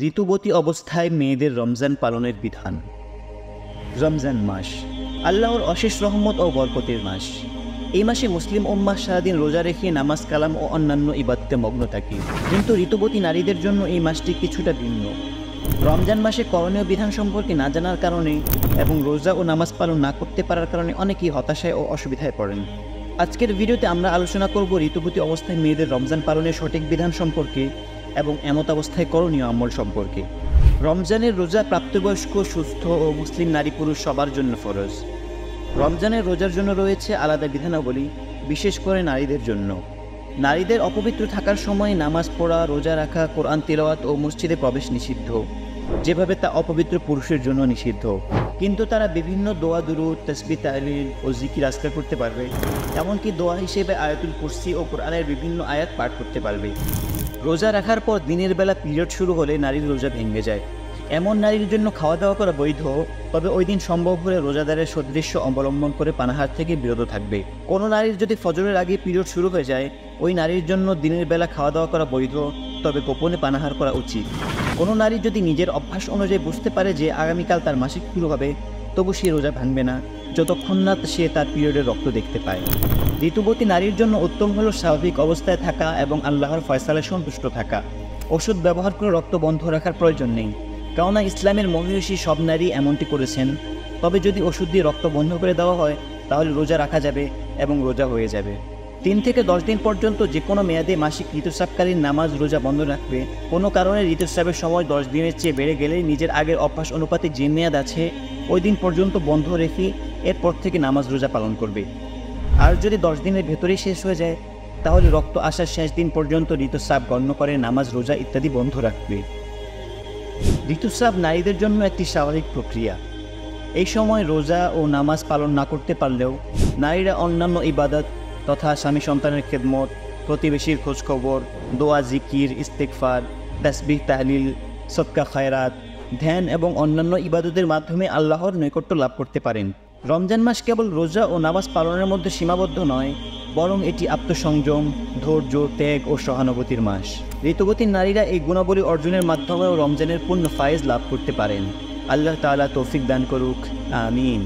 ঋতুবতী অবস্থায় মেয়েদের রমজান পালনের বিধান। রমজান মাস আল্লাহর অশেষ রহমত ও বরকতের মাস। এই মাসে মুসলিম উম্মাহ সারাদিন রোজা রেখে নামাজ কালাম ও অন্যান্য ইবাদতে মগ্ন থাকে। কিন্তু ঋতুবতী নারীদের জন্য এই মাসটি কিছুটা ভিন্ন। রমজান মাসে করণীয় বিধান সম্পর্কে না জানার কারণে এবং রোজা ও নামাজ পালন না করতে পারার কারণে অনেকেই হতাশায় ও অসুবিধায় পড়েন। আজকের ভিডিওতে আমরা আলোচনা করব ঋতুবতী অবস্থায় মেয়েদের রমজান পালনের সঠিক বিধান সম্পর্কে এবং এমত অবস্থায় করণীয় আমল সম্পর্কে। রমজানের রোজা প্রাপ্তবয়স্ক, সুস্থ ও মুসলিম নারী পুরুষ সবার জন্য ফরজ। রমজানের রোজার জন্য রয়েছে আলাদা বিধানাবলী, বিশেষ করে নারীদের জন্য। নারীদের অপবিত্র থাকার সময় নামাজ পড়া, রোজা রাখা, কোরআন তিলাওয়াত ও মসজিদে প্রবেশ নিষিদ্ধ, যেভাবে তা অপবিত্র পুরুষের জন্য নিষিদ্ধ। কিন্তু তারা বিভিন্ন দোয়া, দুরূদ, তাসবিহ, তাহলিল ও জিকির আজকার করতে পারবে। এমনকি দোয়া হিসেবে আয়াতুল কুরসি ও কোরআনের বিভিন্ন আয়াত পাঠ করতে পারবে। রোজা রাখার পর দিনের বেলা পিরিয়ড শুরু হলে নারীর রোজা ভেঙে যায়। এমন নারীর জন্য খাওয়া দাওয়া করা বৈধ, তবে ওই দিন সম্ভব হলে রোজাদারের সদৃশ্য অবলম্বন করে পানাহার থেকে বিরত থাকবে। কোনো নারীর যদি ফজরের আগে পিরিয়ড শুরু হয়ে যায়, ওই নারীর জন্য দিনের বেলা খাওয়া দাওয়া করা বৈধ, তবে গোপনে পানাহার করা উচিত। কোনো নারী যদি নিজের অভ্যাস অনুযায়ী বুঝতে পারে যে আগামীকাল তার মাসিক শুরু হবে, তবু সে রোজা ভাঙবে না যতক্ষণ না সে তার পিরিয়ডের রক্ত দেখতে পায়। ঋতুবতী নারীর জন্য উত্তম হলো স্বাভাবিক অবস্থায় থাকা এবং আল্লাহর ফয়সালায় সন্তুষ্ট থাকা। ওষুধ ব্যবহার করে রক্ত বন্ধ রাখার প্রয়োজন নেই, কেননা ইসলামের মহিষী সব নারী এমনটি করেছেন। তবে যদি ওষুধ দিয়ে রক্ত বন্ধ করে দেওয়া হয়, তাহলে রোজা রাখা যাবে এবং রোজা হয়ে যাবে। 3 থেকে 10 দিন পর্যন্ত যে কোনো মেয়াদে মাসিক ঋতুস্রাবকালীন নামাজ রোজা বন্ধ রাখবে। কোনো কারণে ঋতুস্রাবের সময় 10 দিনের চেয়ে বেড়ে গেলে নিজের আগের অভ্যাস অনুপাতে যে মেয়াদ আছে ওই দিন পর্যন্ত বন্ধ রেখে এরপর থেকে নামাজ রোজা পালন করবে। আর যদি 10 দিনের ভেতরেই শেষ হয়ে যায়, তাহলে রক্ত আসার শেষ দিন পর্যন্ত ঋতুস্রাব গণ্য করে নামাজ, রোজা ইত্যাদি বন্ধ রাখবে। ঋতুস্রাব নারীদের জন্য একটি স্বাভাবিক প্রক্রিয়া। এই সময় রোজা ও নামাজ পালন না করতে পারলেও নারীরা অন্যান্য ইবাদত তথা স্বামী সন্তানের খেদমত, প্রতিবেশীর খোঁজখবর, দোয়া, জিকির, ইস্তেগফার, তাসবিহ, তাহলিল, সদকা, খায়রাত, ধ্যান এবং অন্যান্য ইবাদতের মাধ্যমে আল্লাহর নৈকট্য লাভ করতে পারেন। রমজান মাস কেবল রোজা ও নামাজ পালনের মধ্যে সীমাবদ্ধ নয়, বরং এটি আত্মসংযম, ধৈর্য, ত্যাগ ও সহানুভূতির মাস। ঋতুবতী নারীরা এই গুণাবলী অর্জনের মাধ্যমেও রমজানের পূর্ণ ফায়েজ লাভ করতে পারেন। আল্লাহ তাআলা তৌফিক দান করুক, আমিন।